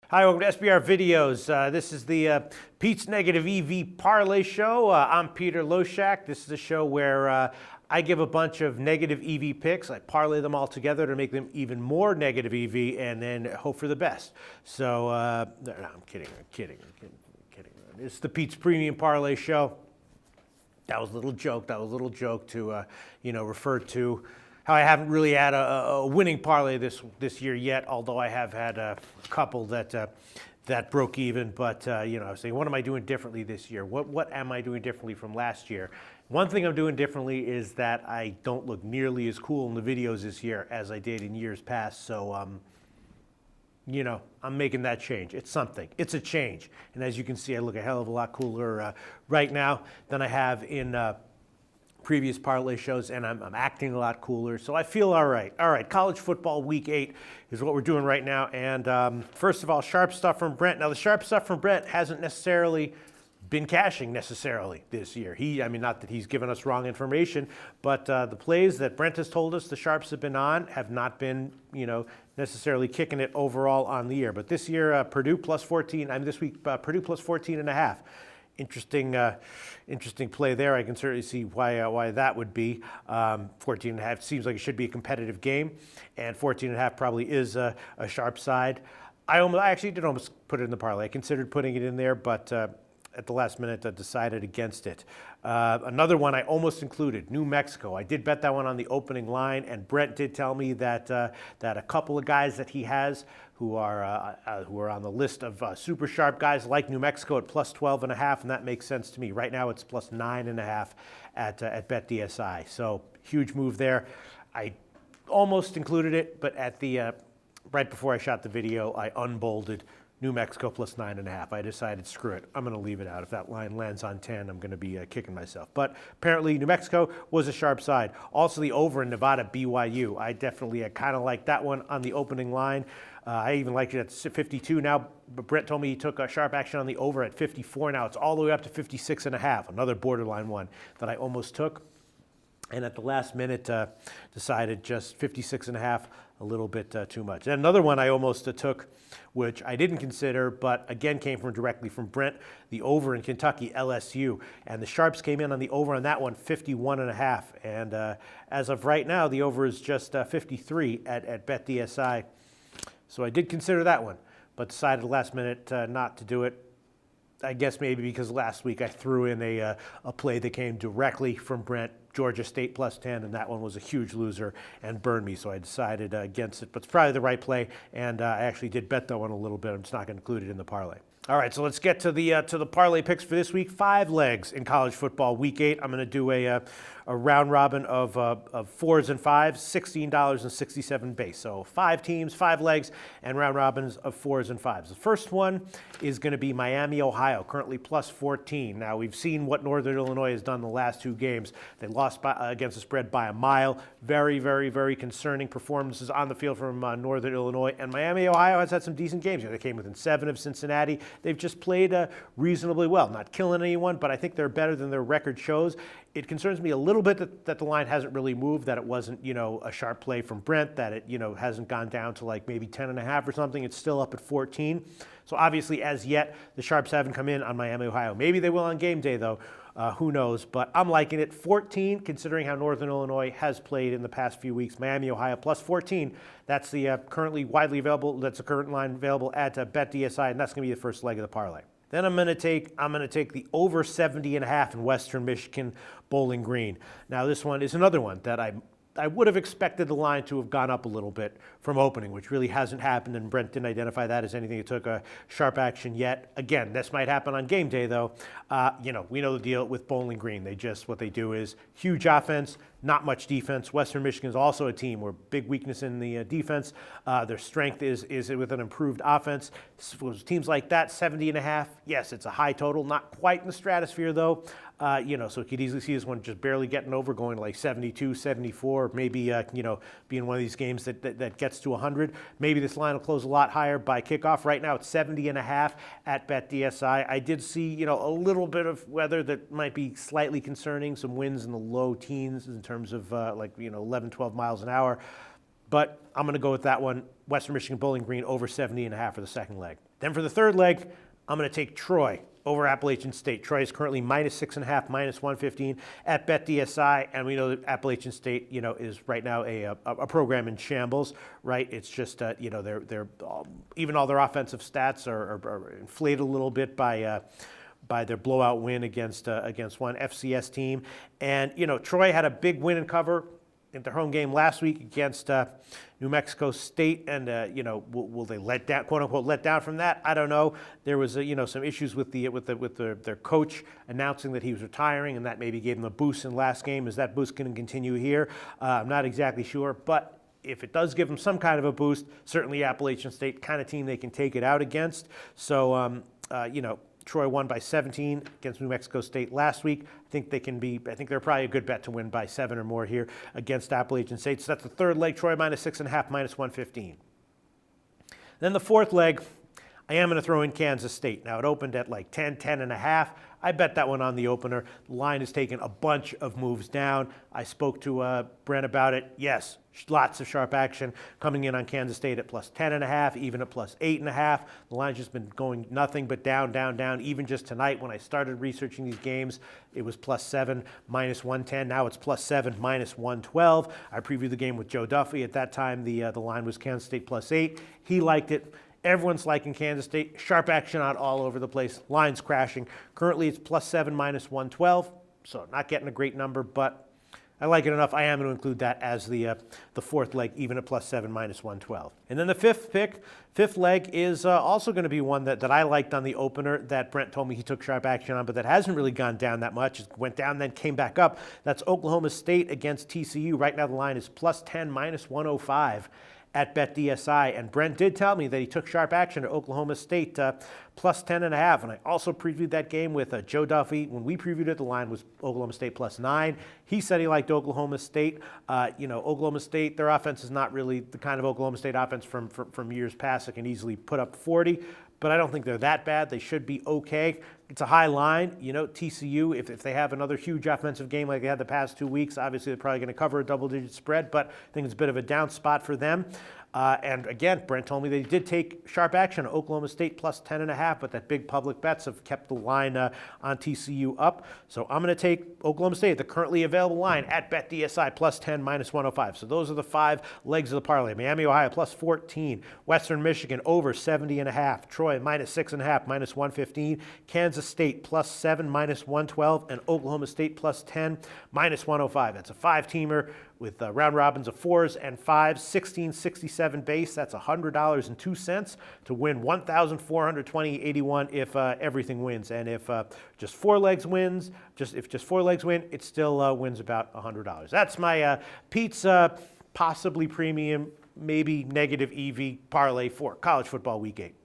Hi, welcome to SBR Videos. This is the Pete's Negative EV Parlay Show. I'm Peter Loshak. This is a show where I give a bunch of negative EV picks. I parlay them all together to make them even more negative EV and then hope for the best. So, no, I'm kidding. It's the Pete's Premium Parlay Show. That was a little joke. To, refer to how I haven't really had a winning parlay this year yet, although I have had a couple that broke even. But I was saying, what am I doing differently this year? What am I doing differently from last year? One thing I'm doing differently is that I don't look nearly as cool in the videos this year as I did in years past. So, I'm making that change. It's something. It's a change. And as you can see, I look a hell of a lot cooler right now than I have in previous parlay shows, and I'm acting a lot cooler, so I feel all right. All right, college football week 8 is what we're doing right now, and first of all, sharp stuff from Brent. Now, the sharp stuff from Brent hasn't necessarily been cashing necessarily this year. Not that he's given us wrong information, but the plays that Brent has told us the sharps have been on have not been, necessarily kicking it overall on the year. But this year, Purdue plus 14. This week, Purdue plus 14.5. Interesting play there. I can certainly see why that would be. 14.5 seems like it should be a competitive game, and 14.5 probably is a sharp side. I actually did almost put it in the parlay. I considered putting it in there, but at the last minute I decided against it. Another one I almost included, New Mexico. I did bet that one on the opening line, and Brent did tell me that a couple of guys that he has who are on the list of super sharp guys like New Mexico at plus 12.5, and that makes sense to me. Right now it's plus 9.5 at BetDSI. So huge move there. I almost included it, but at the right before I shot the video, I unbolded New Mexico plus 9.5. I decided, screw it, I'm going to leave it out. If that line lands on 10, I'm going to be kicking myself. But apparently New Mexico was a sharp side. Also the over in Nevada BYU. I definitely kind of like that one on the opening line. I even liked it at 52 now. But Brent told me he took a sharp action on the over at 54. Now it's all the way up to 56.5. Another borderline one that I almost took. And at the last minute, decided just 56.5, a little bit too much. And another one I almost took, which I didn't consider, but again came directly from Brent, the over in Kentucky, LSU. And the sharps came in on the over on that one, 51.5. And as of right now, the over is just 53 at BetDSI. So I did consider that one, but decided last minute not to do it. I guess maybe because last week I threw in a play that came directly from Brent, Georgia State plus 10, and that one was a huge loser and burned me, so I decided against it. But it's probably the right play, and I actually did bet that one a little bit. I'm just not going to include it in the parlay. All right, so let's get to the parlay picks for this week. 5 legs in college football, week 8. I'm going to do a round robin of 4s and 5s, $16.67 base. So 5 teams, 5 legs, and round robins of 4s and 5s. The first one is going to be Miami, Ohio, currently plus 14. Now, we've seen what Northern Illinois has done the last 2 games. They lost against the spread by a mile. Very, very, very concerning performances on the field from Northern Illinois. And Miami, Ohio has had some decent games. They came within 7 of Cincinnati. They've just played reasonably well, not killing anyone, but I think they're better than their record shows. It concerns me a little bit that the line hasn't really moved, that it wasn't, a sharp play from Brent, that it, hasn't gone down to like maybe 10.5 or something. It's still up at 14. So obviously, as yet, the sharps haven't come in on Miami, Ohio. Maybe they will on game day, though. Who knows? But I'm liking it. 14, considering how Northern Illinois has played in the past few weeks. Miami, Ohio, plus 14. That's the currently widely available. That's the current line available at BetDSI, and that's going to be the first leg of the parlay. Then I'm going to take the over 70.5 in Western Michigan, Bowling Green. Now this one is another one that I would have expected the line to have gone up a little bit from opening, which really hasn't happened, and Brent didn't identify that as anything that took a sharp action yet. Again, this might happen on game day, though. We know the deal with Bowling Green. What they do is huge offense, not much defense. Western Michigan is also a team where big weakness in the defense. Their strength is with an improved offense. Teams like that, 70.5. Yes, it's a high total, not quite in the stratosphere, though. So you could easily see this one just barely getting over, going to like 72, 74, maybe, being one of these games that gets to 100. Maybe this line will close a lot higher by kickoff. Right now, it's 70.5 at BetDSI. I did see, a little bit of weather that might be slightly concerning, some winds in the low teens in terms of 11, 12 miles an hour. But I'm going to go with that one, Western Michigan Bowling Green over 70.5 for the second leg. Then for the third leg, I'm going to take Troy over Appalachian State. Troy is currently -6.5, -115 at BetDSI, and we know that Appalachian State, is right now a program in shambles, right? It's just, they're even all their offensive stats are inflated a little bit by their blowout win against one FCS team, and Troy had a big win and cover in their home game last week against New Mexico State, and will they let down, quote unquote, let down from that? I don't know. There was some issues with their coach announcing that he was retiring, and that maybe gave them a boost in last game. Is that boost going to continue here? I'm not exactly sure, but if it does give them some kind of a boost, certainly Appalachian State kind of team they can take it out against. So Troy won by 17 against New Mexico State last week. I think they're probably a good bet to win by 7 or more here against Appalachian State. So that's the third leg, Troy -6.5, -115. Then the fourth leg, I am going to throw in Kansas State. Now, it opened at like 10, 10.5. I bet that one on the opener. The line has taken a bunch of moves down. I spoke to Brent about it. Yes, lots of sharp action coming in on Kansas State at +10.5, even at +8.5. The line's just been going nothing but down, down, down. Even just tonight when I started researching these games, it was +7, -110. Now it's +7, -112. I previewed the game with Joe Duffy. At that time, the line was Kansas State +8. He liked it. Everyone's liking Kansas State. Sharp action out all over the place. Line's crashing. Currently, it's +7, -112. So not getting a great number, but I like it enough. I am going to include that as the fourth leg, even at +7, -112. And then the fifth leg is also going to be one that I liked on the opener that Brent told me he took sharp action on, but that hasn't really gone down that much. It went down, then came back up. That's Oklahoma State against TCU. Right now, the line is +10, -105. At BetDSI, and Brent did tell me that he took sharp action at Oklahoma State +10.5, and I also previewed that game with Joe Duffy. When we previewed it, the line was Oklahoma State +9. He said he liked Oklahoma State. Oklahoma State, their offense is not really the kind of Oklahoma State offense from years past that can easily put up 40, but I don't think they're that bad. They should be okay. It's a high line. TCU, if they have another huge offensive game like they had the past 2 weeks, obviously they're probably going to cover a double-digit spread, but I think it's a bit of a down spot for them. And again, Brent told me that he did take sharp action at Oklahoma State +10.5, but that big public bets have kept the line on TCU up. So I'm going to take Oklahoma State, the currently available line at BetDSI +10, -105. So those are the 5 legs of the parlay. Miami, Ohio +14. Western Michigan over 70.5. Troy -6.5, -115. Kansas State +7, -112. And Oklahoma State +10, -105. That's a 5-teamer with round robins of 4s and 5s, 1667 base. That's $100.02 to win $1,420.81 if everything wins. And if just 4 legs wins, if just 4 legs win, it still wins about $100. That's my Pete's possibly premium, maybe negative EV parlay for college football week 8.